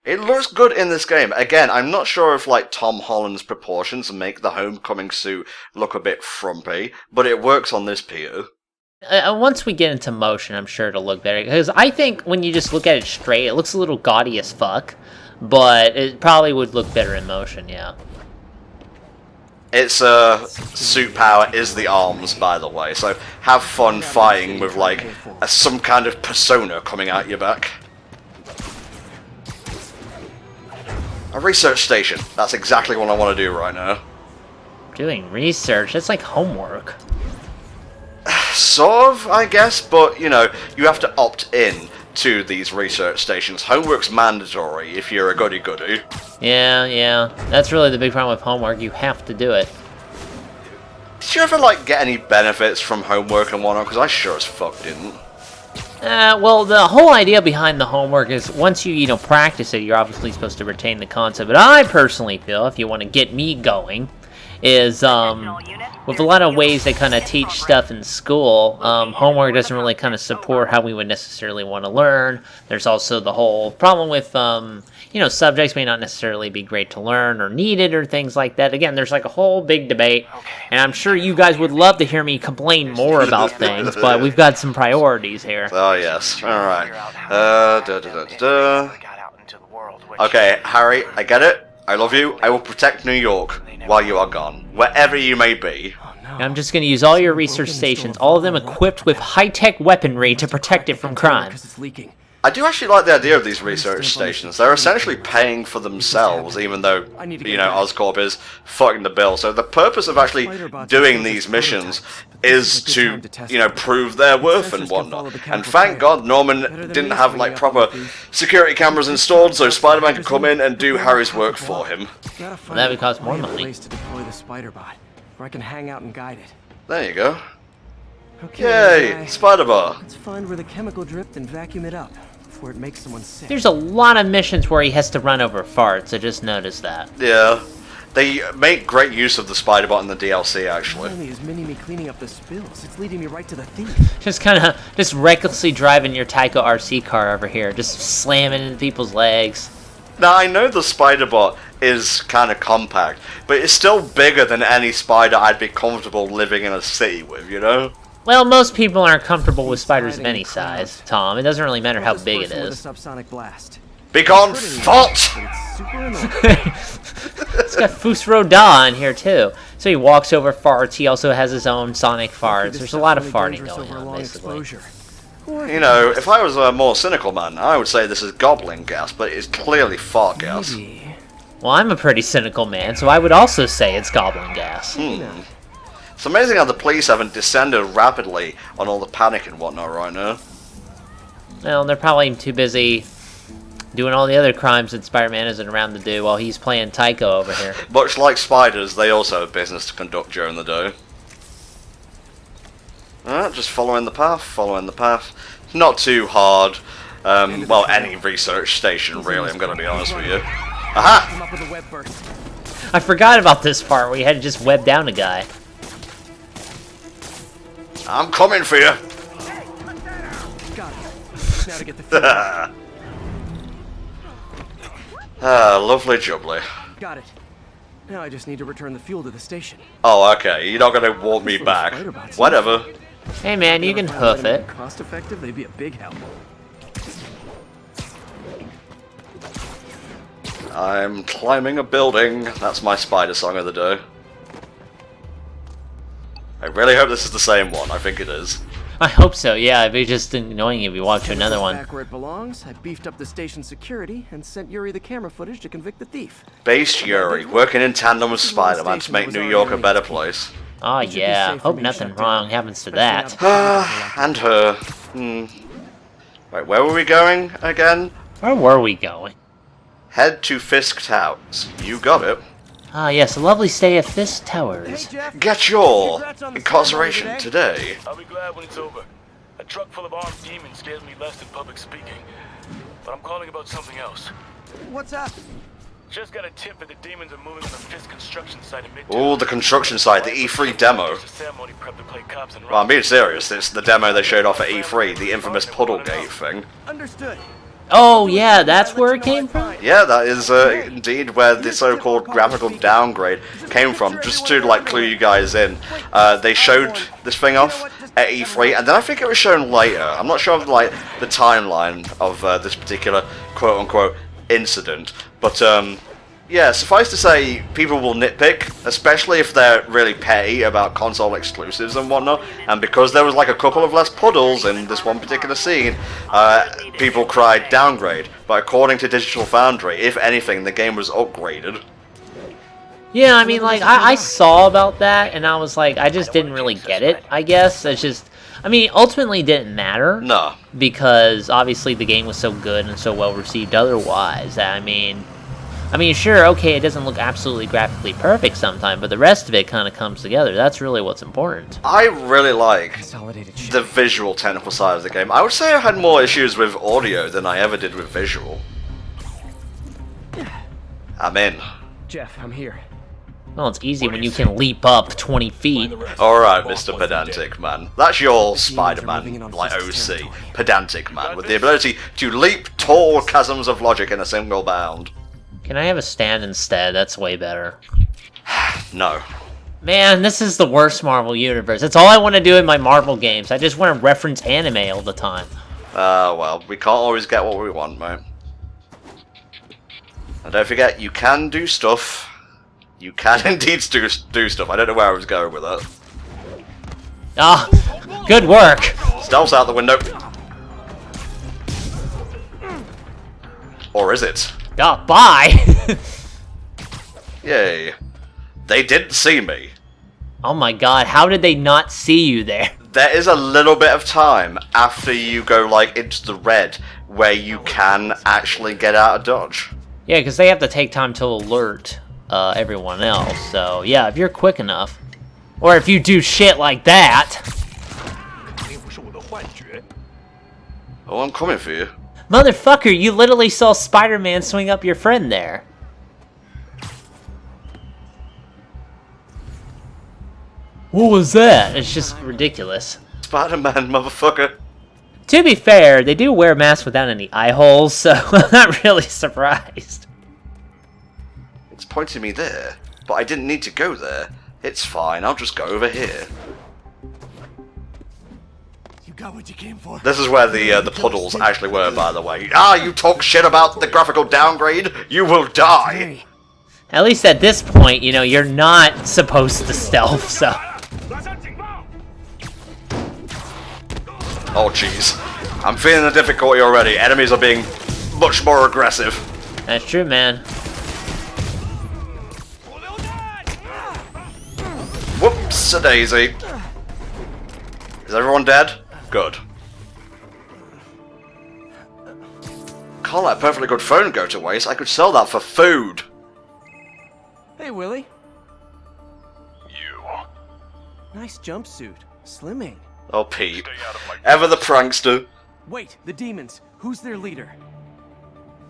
It looks good in this game. Again, I'm not sure if, like, Tom Holland's proportions make the Homecoming suit look a bit frumpy, but it works on this Peter. Once we get into motion, I'm sure it'll look better. Because I think when you just look at it straight, it looks a little gaudy as fuck. But it probably would look better in motion, yeah. Its suit power is the arms, by the way, so have fun fighting with, like, some kind of persona coming out your back. A research station. That's exactly what I want to do right now. Doing research? That's like homework. Sort of, I guess, but, you know, you have to opt in to these research stations. Homework's mandatory if you're a goody-goody. Yeah. That's really the big problem with homework. You have to do it. Did you ever, like, get any benefits from homework and whatnot? Because I sure as fuck didn't. Well, the whole idea behind the homework is once you, practice it, you're obviously supposed to retain the concept. But I personally feel, if you want to get me going, is, with a lot of ways they kind of teach stuff in school, homework doesn't really kind of support how we would necessarily want to learn. There's also the whole problem with, subjects may not necessarily be great to learn or needed or things like that. Again, there's like a whole big debate, and I'm sure you guys would love to hear me complain more about things, but we've got some priorities here. Oh, yes. Alright. Okay, Harry, I get it. I love you. I will protect New York while you are gone, wherever you may be. I'm just going to use all your research stations, all of them equipped with high-tech weaponry to protect it from crime. I do actually like the idea of these research stations. They're essentially paying for themselves, even though, Oscorp is fucking the bill. So the purpose of actually doing these missions is to, prove their worth and whatnot. And thank God Norman didn't have, like, proper security cameras installed, so Spider-Man could come in and do Harry's work for him. Well, that would cost more money. I can hang out and guide it. There you go. Okay, Yay! Spider-Bar. Let's find where the chemical dripped and vacuum it up before it makes someone sick. There's a lot of missions where he has to run over farts, so just notice that. Yeah. They make great use of the Spider-Bot in the DLC, actually. Not only is Mini-Me cleaning up the spills, it's leading me right to the thief. Just recklessly driving your Tyco RC car over here, just slamming into people's legs. Now, I know the Spider-Bot is kind of compact, but it's still bigger than any spider I'd be comfortable living in a city with, Well, most people aren't comfortable with spiders of any size, Tom. It doesn't really matter how big it is. Be gone, fart! It's got Fus Roda in here, too. So he walks over farts. He also has his own sonic farts. There's a lot of farting going on, basically. If I was a more cynical man, I would say this is goblin gas, but it's clearly fart gas. Well, I'm a pretty cynical man, so I would also say it's goblin gas. It's amazing how the police haven't descended rapidly on all the panic and whatnot right now. Well, they're probably too busy doing all the other crimes that Spider-Man isn't around to do while he's playing Tycho over here. Much like spiders, they also have business to conduct during the day. Alright, just following the path. Not too hard. Well, any research station, really, I'm gonna be honest with you. Aha! I forgot about this part where you had to just web down a guy. I'm coming for you! Got it. Now to get the lovely jubbly. Got it. Now I just need to return the fuel to the station. Oh, okay. You're not gonna walk me back. Whatever. Hey man, you can hoof it. Cost effective, they'd be a big help. I'm climbing a building. That's my spider song of the day. I really hope this is the same one. I think it is. I hope so, yeah. It'd be just annoying if you walk to another one. Back where it belongs, I beefed up the station security and sent Yuri the camera footage to convict the thief. Based Yuri, working in tandem with Spider-Man to make New York a better place. Oh yeah, hope nothing wrong happens to that. And her. Wait, where were we going again? Where were we going? Head to Fisk Towers. You got it. Ah yes, a lovely stay at Fisk Towers. Get your incarceration today. I'll be glad when it's over. A truck full of armed demons scares me less than public speaking. But I'm calling about something else. What's up? Just got a tip that the demons are moving on the Fisk construction site in Midtown. Oh, the construction site, the E3 demo. Well, I'm being serious. It's the demo they showed off at E3, the infamous PuddleGate thing. Understood. Oh yeah, that's where it came from? Yeah, that is indeed where the so-called graphical downgrade came from. Just to like clue you guys in, they showed this thing off at E3, and then I think it was shown later. I'm not sure of like the timeline of this particular quote-unquote incident, but yeah, suffice to say, people will nitpick, especially if they're really petty about console exclusives and whatnot, and because there was like a couple of less puddles in this one particular scene, people cried downgrade. But according to Digital Foundry, if anything, the game was upgraded. Yeah, I mean, like, I saw about that, and I was like, I just didn't really get it, I guess. It's just, I mean, ultimately it didn't matter. No. Because, obviously, the game was so good and so well received otherwise that, I mean, sure, okay, it doesn't look absolutely graphically perfect sometimes, but the rest of it kind of comes together. That's really what's important. I really like the visual technical side of the game. I would say I had more issues with audio than I ever did with visual. I'm in. Jeff, I'm here. Well, it's easy when you can leap up 20 feet. Alright, Mr. Pedantic Man. That's your Spider-Man, like OC. Pedantic Man, with the ability to leap tall chasms of logic in a single bound. Can I have a stand instead? That's way better. No. Man, this is the worst Marvel universe. That's all I want to do in my Marvel games. I just want to reference anime all the time. Well, we can't always get what we want, mate. And don't forget, you can do stuff. You can indeed do stuff. I don't know where I was going with that. Ah, good work. Stealth's out the window. Or is it? Ah, bye. Yay. They didn't see me. Oh my god, how did they not see you there? There is a little bit of time after you go, like, into the red where you can actually get out of dodge. Yeah, because they have to take time to alert everyone else, so yeah, if you're quick enough. Or if you do shit like that. Oh, I'm coming for you. Motherfucker, you literally saw Spider-Man swing up your friend there. What was that? It's just ridiculous. Spider-Man, motherfucker. To be fair, they do wear masks without any eye holes, so I'm not really surprised. It's pointing me there, but I didn't need to go there. It's fine, I'll just go over here. Got what you came for. This is where the puddles actually were, by the way. Ah, you talk shit about the graphical downgrade, you will die! At least at this point, you know, you're not supposed to stealth, so... Oh, jeez. I'm feeling the difficulty already. Enemies are being much more aggressive. That's true, man. Whoops-a-daisy. Is everyone dead? Good. Can't let a perfectly good phone go to waste. I could sell that for food. Hey, Willie. You. Nice jumpsuit. Slimming. Oh, Pete. Ever the prankster. Wait, the demons. Who's their leader?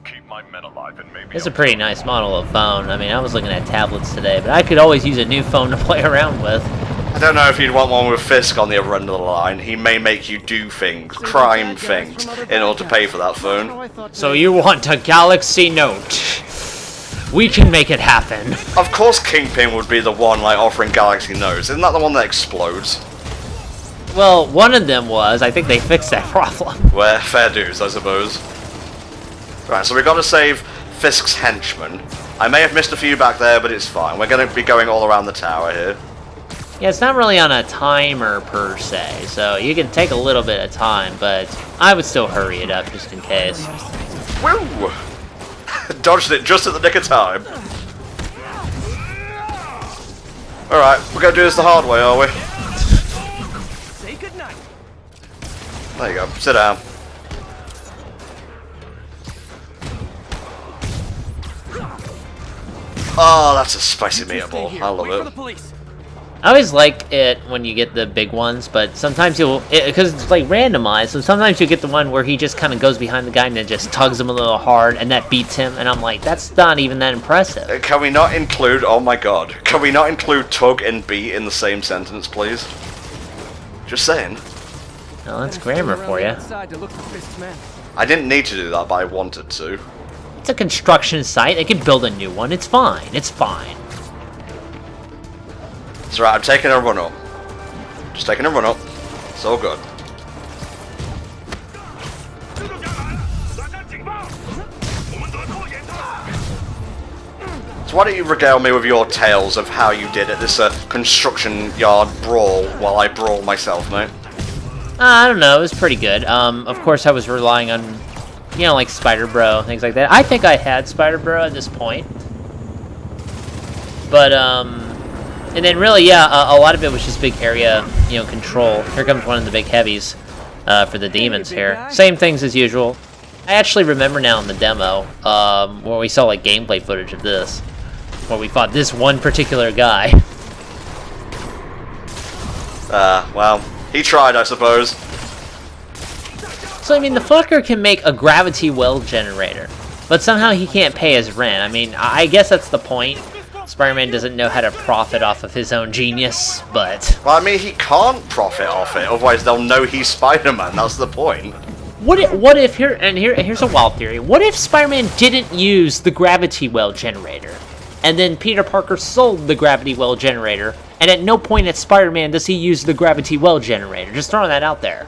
Keep my men alive and maybe. It's a pretty nice model of phone. I mean, I was looking at tablets today, but I could always use a new phone to play around with. I don't know if you'd want one with Fisk on the other end of the line. He may make you do things, crime things, in order to pay for that phone. So you want a Galaxy Note? We can make it happen. Of course Kingpin would be the one, like, offering Galaxy Notes. Isn't that the one that explodes? Well, one of them was. I think they fixed that problem. Well, fair dues, I suppose. Right, so we've got to save Fisk's henchman. I may have missed a few back there, but it's fine. We're going to be going all around the tower here. Yeah, it's not really on a timer per se, so you can take a little bit of time, but I would still hurry it up just in case. Woo! Dodged it just at the nick of time. Alright, we're going to do this the hard way, are we? Say goodnight. There you go, sit down. Oh, that's a spicy meatball. I love it. I always like it when you get the big ones, but sometimes you'll... Because it's like randomized, so sometimes you get the one where he just kind of goes behind the guy and then just tugs him a little hard, and that beats him, and I'm like, that's not even that impressive. Can we not include... Oh my god. Can we not include tug and beat in the same sentence, please? Just saying. Well, that's grammar for you. I didn't need to do that, but I wanted to. It's a construction site. They can build a new one. It's fine. It's fine. It's alright, I'm taking a run up. Just taking a run up. It's all good. So why don't you regale me with your tales of how you did at this construction yard brawl while I brawl myself, mate? I don't know. It was pretty good. Of course, I was relying on, you know, like Spider Bro, things like that. I think I had Spider Bro at this point. But, and then really, yeah, a lot of it was just big area, you know, control. Here comes one of the big heavies for the demons here. Same things as usual. I actually remember now in the demo where we saw like gameplay footage of this, where we fought this one particular guy. Well, he tried, I suppose. So, I mean, the fucker can make a gravity well generator, but somehow he can't pay his rent. I mean, I guess that's the point. Spider-Man doesn't know how to profit off of his own genius, but... Well, I mean, he can't profit off it, otherwise they'll know he's Spider-Man, that's the point. What if here's a wild theory. What if Spider-Man didn't use the gravity well generator, and then Peter Parker sold the gravity well generator, and at no point at Spider-Man does he use the gravity well generator? Just throwing that out there.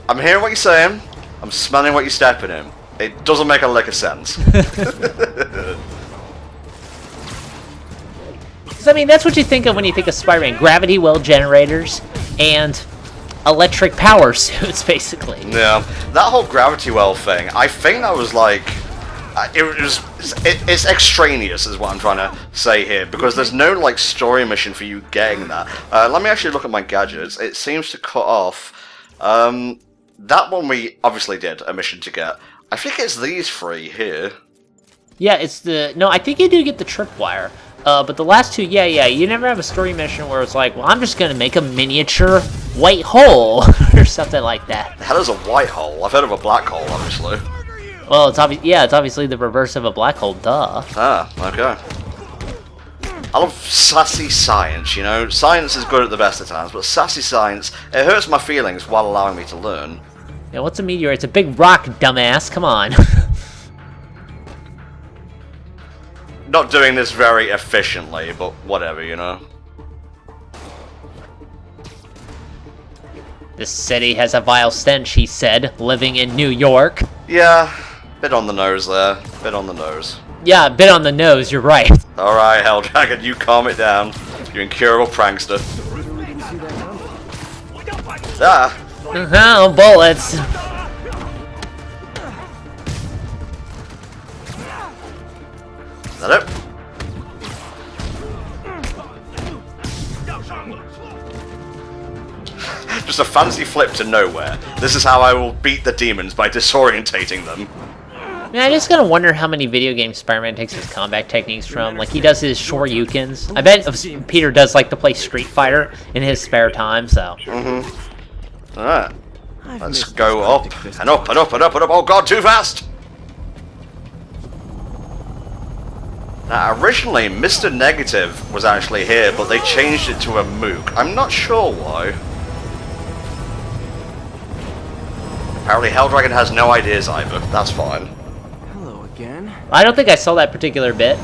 I'm hearing what you're saying, I'm smelling what you're stepping in. It doesn't make a lick of sense. I mean, that's what you think of when you think of Spider-Man. Gravity well generators and electric power suits, basically. Yeah, that whole gravity well thing, I think that was like... It's extraneous is what I'm trying to say here, because there's no like story mission for you getting that. Let me actually look at my gadgets. It seems to cut off... that one we obviously did a mission to get. I think it's these three here. Yeah, it's the... No, I think you do get the tripwire. But the last two, yeah, you never have a story mission where it's like, well, I'm just gonna make a miniature white hole, or something like that. The hell is a white hole? I've heard of a black hole, obviously. Well, it's obviously the reverse of a black hole, duh. Ah, okay. I love sassy science, you know? Science is good at the best of times, but sassy science, it hurts my feelings while allowing me to learn. Yeah, what's a meteor? It's a big rock, dumbass, come on. Not doing this very efficiently, but whatever, you know? This city has a vile stench, he said, living in New York. Yeah, bit on the nose there. Bit on the nose. Yeah, a bit on the nose, you're right. Alright, Helldragon, you calm it down. You incurable prankster. Ah! Oh, bullets. Is that it? Just a fancy flip to nowhere. This is how I will beat the demons, by disorientating them. Man, I just gotta wonder how many video games Spider-Man takes his combat techniques from. Like, he does his Shoryukens. I bet Peter does like to play Street Fighter in his spare time, so... Mm-hmm. Alright. Let's go up, and up, and up, and up, and up. Oh god, too fast! Now, originally, Mr. Negative was actually here, but they changed it to a mook. I'm not sure why. Apparently, Helldragon has no ideas either. That's fine. Hello again. I don't think I saw that particular bit.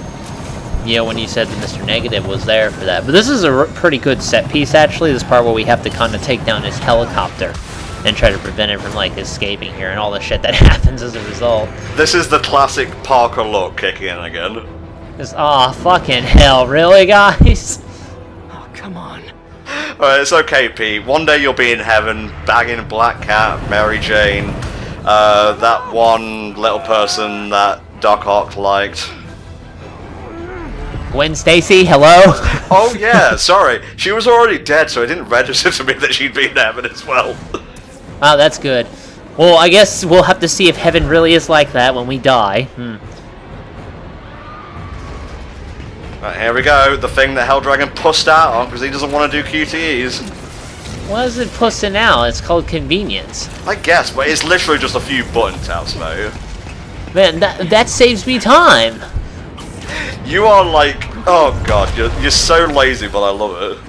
You know, when you said that Mr. Negative was there for that. But this is a pretty good set piece, actually. This part where we have to kind of take down his helicopter and try to prevent it from, like, escaping here and all the shit that happens as a result. This is the classic Parker look kicking in again. Just, aw, fucking hell, really, guys? Oh, come on. Alright, it's okay, Pete. One day you'll be in heaven, bagging Black Cat, Mary Jane, that one little person that Doc Ock liked. Gwen Stacy, hello? Oh yeah, sorry. She was already dead, so it didn't register to me that she'd be in heaven as well. Wow, that's good. Well, I guess we'll have to see if heaven really is like that when we die. Right, here we go. The thing that Helldragon pussed out on because he doesn't want to do QTEs. What is it pussing out? It's called convenience. I guess, but it's literally just a few button taps, mate. Man, that saves me time. You are like, oh god, you're so lazy, but I love it.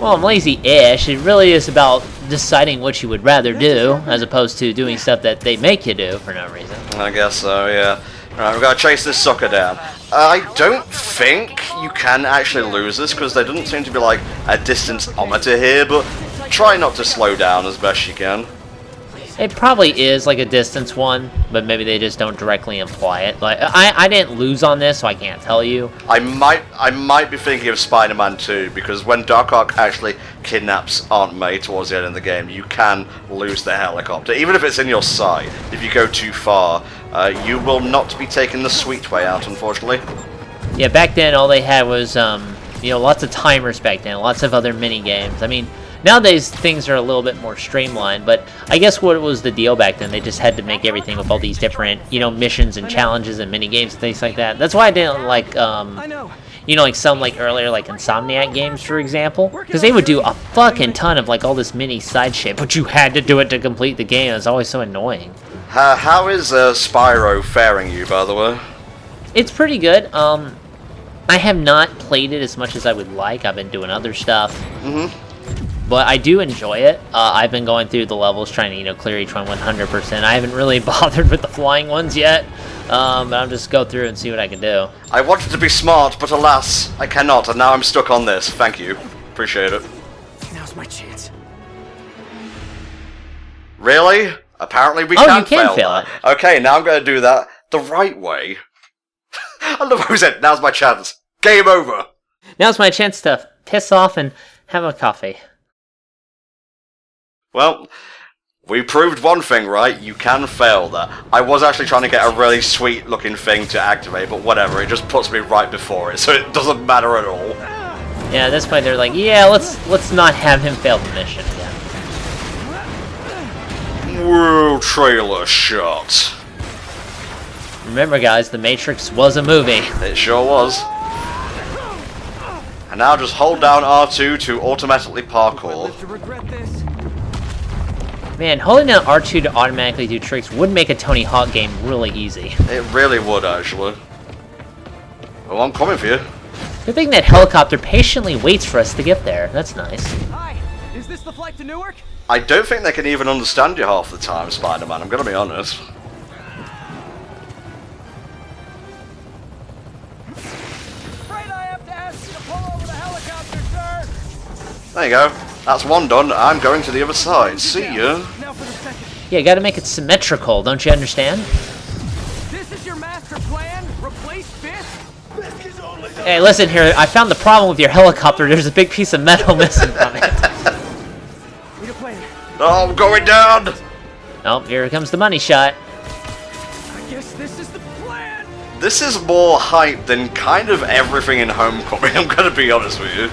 Well, I'm lazy-ish. It really is about deciding what you would rather do, as opposed to doing stuff that they make you do for no reason. I guess so, yeah. Right, we've got to chase this sucker down. I don't think you can actually lose this, because there doesn't seem to be like a distance-ometer here, but try not to slow down as best you can. It probably is like a distance one, but maybe they just don't directly imply it. Like I didn't lose on this, so I can't tell you. I might be thinking of Spider-Man 2, because when Doc Ock actually kidnaps Aunt May towards the end of the game, you can lose the helicopter, even if it's in your sight. If you go too far, you will not be taking the sweet way out, unfortunately. Yeah, back then all they had was you know, lots of timers back then, lots of other mini games. I mean, nowadays things are a little bit more streamlined, but I guess what was the deal back then? They just had to make everything with all these different, you know, missions and challenges and mini games and things like that. That's why I didn't like you know, like some like earlier like Insomniac games, for example, because they would do a fucking ton of like all this mini side shit, but you had to do it to complete the game. It was always so annoying. How is Spyro faring you, by the way? It's pretty good. I have not played it as much as I would like. I've been doing other stuff. But I do enjoy it. I've been going through the levels trying to, you know, clear each one 100%. I haven't really bothered with the flying ones yet. But I'll just go through and see what I can do. I wanted to be smart, but alas, I cannot, and now I'm stuck on this. Thank you. Appreciate it. Now's my chance. Really? Apparently we Oh, can you can fail that. it. Okay, now I'm going to do that the right way. I love how he said, now's my chance. Game over. Now's my chance to piss off and have a coffee. Well, we proved one thing, right? You can fail that. I was actually trying to get a really sweet looking thing to activate, but whatever, it just puts me right before it, so it doesn't matter at all. Yeah, at this point they're like, yeah, let's not have him fail the mission again. Whoa, trailer shot. Remember guys, The Matrix was a movie. It sure was. And now just hold down R2 to automatically parkour. To regret this. Man, holding down R2 to automatically do tricks would make a Tony Hawk game really easy. It really would, actually. Well, I'm coming for you. Good thing that helicopter patiently waits for us to get there. That's nice. Hi, is this the flight to Newark? I don't think they can even understand you half the time, Spider-Man, I'm gonna be honest. Afraid I have to ask you to pull over the helicopter, sir. There you go. That's one done. I'm going to the other side. See ya. Now for the second. Yeah, gotta make it symmetrical, don't you understand? This is your master plan? Replace Fisk? Fisk is only the... Hey, listen here, I found the problem with your helicopter. There's a big piece of metal missing from it. Need a plan. Oh, I'm going down! Oh, here comes the money shot. I guess this is the plan. This is more hype than kind of everything in Homecoming, I'm gonna be honest with you.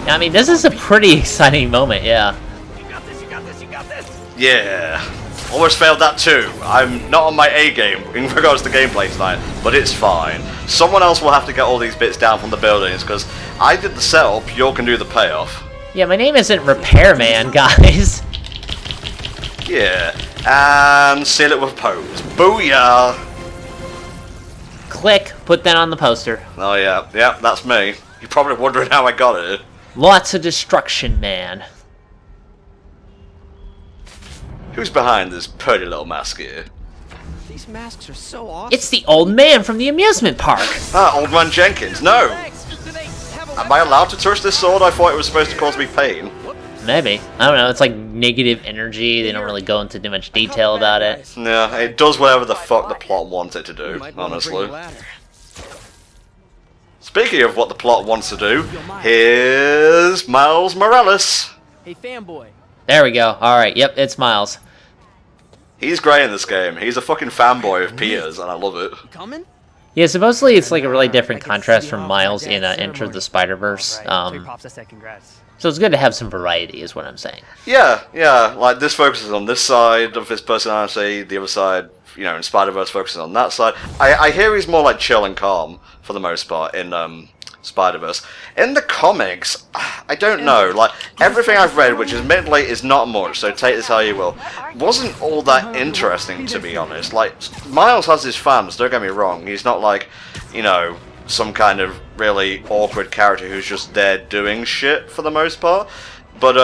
I mean, this is a pretty exciting moment, yeah. You got this, you got this, you got this. Yeah. Almost failed that too. I'm not on my A game in regards to gameplay tonight, but it's fine. Someone else will have to get all these bits down from the buildings, because I did the setup, you can do the payoff. Yeah, my name isn't Repairman, guys. Yeah. And seal it with pose. Booyah! Click, put that on the poster. Oh yeah, that's me. You're probably wondering how I got it. Lots of destruction, man. Who's behind this pretty little mask here? These masks are so awesome. It's the old man from the amusement park. Ah, Old Man Jenkins, no! Thanks. Do they have a Am I allowed to touch this sword? I thought it was supposed to cause me pain. Maybe. I don't know, it's like negative energy. They don't really go into too much detail about it. Yeah, it does whatever the fuck the plot wants it to do, Might wanna bring honestly. a ladder. Speaking of what the plot wants to do, here's Miles Morales. Hey, fanboy. There we go. Alright, yep, it's Miles. He's great in this game. He's a fucking fanboy of Peter's, and I love it. You coming? Yeah, supposedly it's like a really different contrast from Miles in Enter the Spider-Verse. Pops said congrats. So it's good to have some variety, is what I'm saying. Yeah, like this focuses on this side of his personality, the other side, you know, in Spider-Verse focuses on that side. I hear he's more like chill and calm, for the most part, in Spider-Verse. In the comics, I don't know, like, everything I've read, which admittedly is not much, so take this how you will, wasn't all that interesting, to be honest. Like, Miles has his fans, don't get me wrong, he's not like, you know, some kind of really awkward character who's just there doing shit, for the most part. But,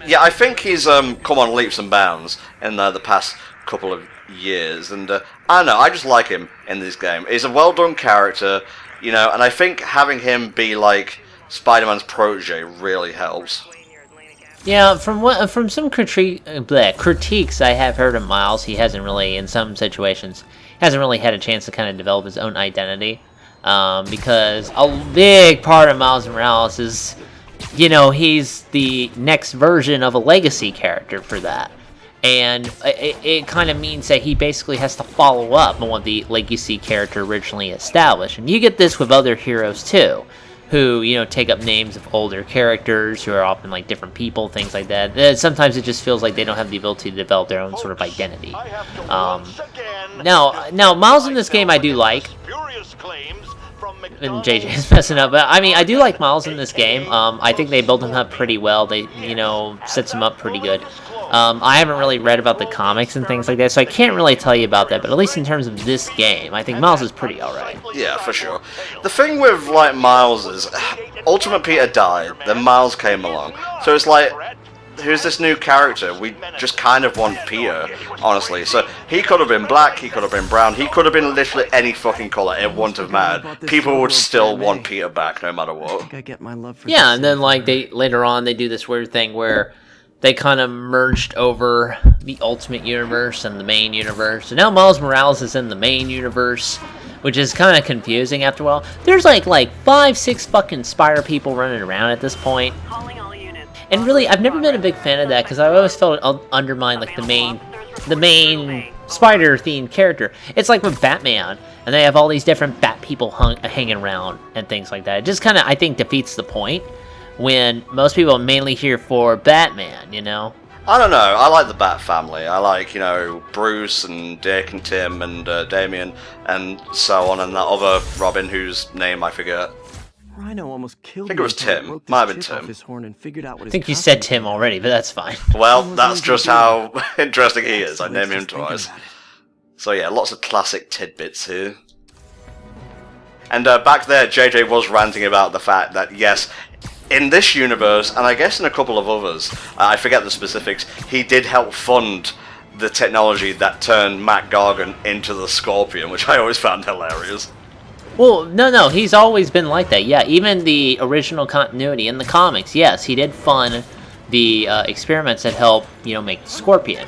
Yeah, I think he's come on leaps and bounds in the past couple of years, and I don't know, I just like him in this game. He's a well done character, you know, and I think having him be like Spider-Man's protege really helps. Yeah, from some critiques I have heard of Miles, he hasn't really, in some situations, hasn't really had a chance to kind of develop his own identity. Because a big part of Miles Morales is, you know, he's the next version of a legacy character for that. And it kind of means that he basically has to follow up on what the legacy character originally established. And you get this with other heroes too, who, you know, take up names of older characters who are often like different people, things like that. Sometimes it just feels like they don't have the ability to develop their own sort of identity. Now, Miles in this game I do like. And JJ's messing up, but I mean, I do like Miles in this game. I think they built him up pretty well. They, you know, sets him up pretty good. I haven't really read about the comics and things like that, so I can't really tell you about that, but at least in terms of this game, I think Miles is pretty alright. Yeah, for sure. The thing with, like, Miles is, Ultimate Peter died, then Miles came along, so it's like, who's this new character? We just kind of want Peter, honestly. So he could have been black, he could have been brown, he could have been literally any fucking colour. It wouldn't have mattered. People would still want Peter back, no matter what. Yeah, and then like later on they do this weird thing where they kind of merged over the Ultimate Universe and the main universe. So now Miles Morales is in the main universe, which is kind of confusing after a while. There's like 5-6 fucking Spire people running around at this point. And really, I've never been a big fan of that, because I always felt it undermined like the main spider-themed character. It's like with Batman, and they have all these different Bat people hanging around and things like that. It just kind of, I think, defeats the point when most people are mainly here for Batman, you know? I don't know, I like the Bat family. I like, you know, Bruce and Dick and Tim and Damian and so on, and that other Robin whose name I forget. Rhino almost killed I think it was Tim. Might have been Tim. I think you said Tim already, but that's fine. Well, that's just how interesting he is. I named him twice. So yeah, lots of classic tidbits here. And back there, JJ was ranting about the fact that, yes, in this universe, and I guess in a couple of others, I forget the specifics, he did help fund the technology that turned Matt Gargan into the Scorpion, which I always found hilarious. Well, no, he's always been like that. Yeah, even the original continuity in the comics, yes, he did fund the experiments that helped, you know, make Scorpion.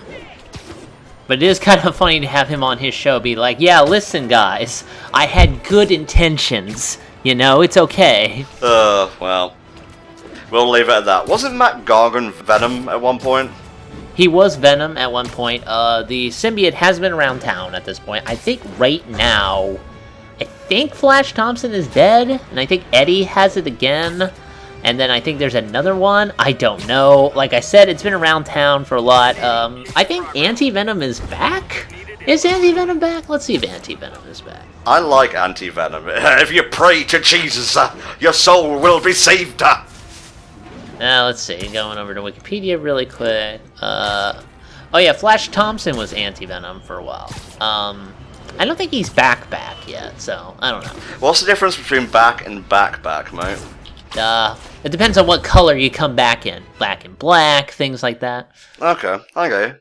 But it is kind of funny to have him on his show be like, yeah, listen, guys, I had good intentions. You know, it's okay. Well, we'll leave it at that. Wasn't Matt Gargan Venom at one point? He was Venom at one point. The symbiote has been around town at this point. I think right now, I think Flash Thompson is dead, and I think Eddie has it again, and then I think there's another one. I don't know. Like I said, it's been around town for a lot. I think Anti-Venom is back? Is Anti-Venom back? Let's see if Anti-Venom is back. I like Anti-Venom. If you pray to Jesus, your soul will be saved. Now, let's see. Going over to Wikipedia really quick. Oh yeah, Flash Thompson was Anti-Venom for a while. I don't think he's back yet, so I don't know. What's the difference between back and back, mate? It depends on what color you come back in. Black and black, things like that. Okay.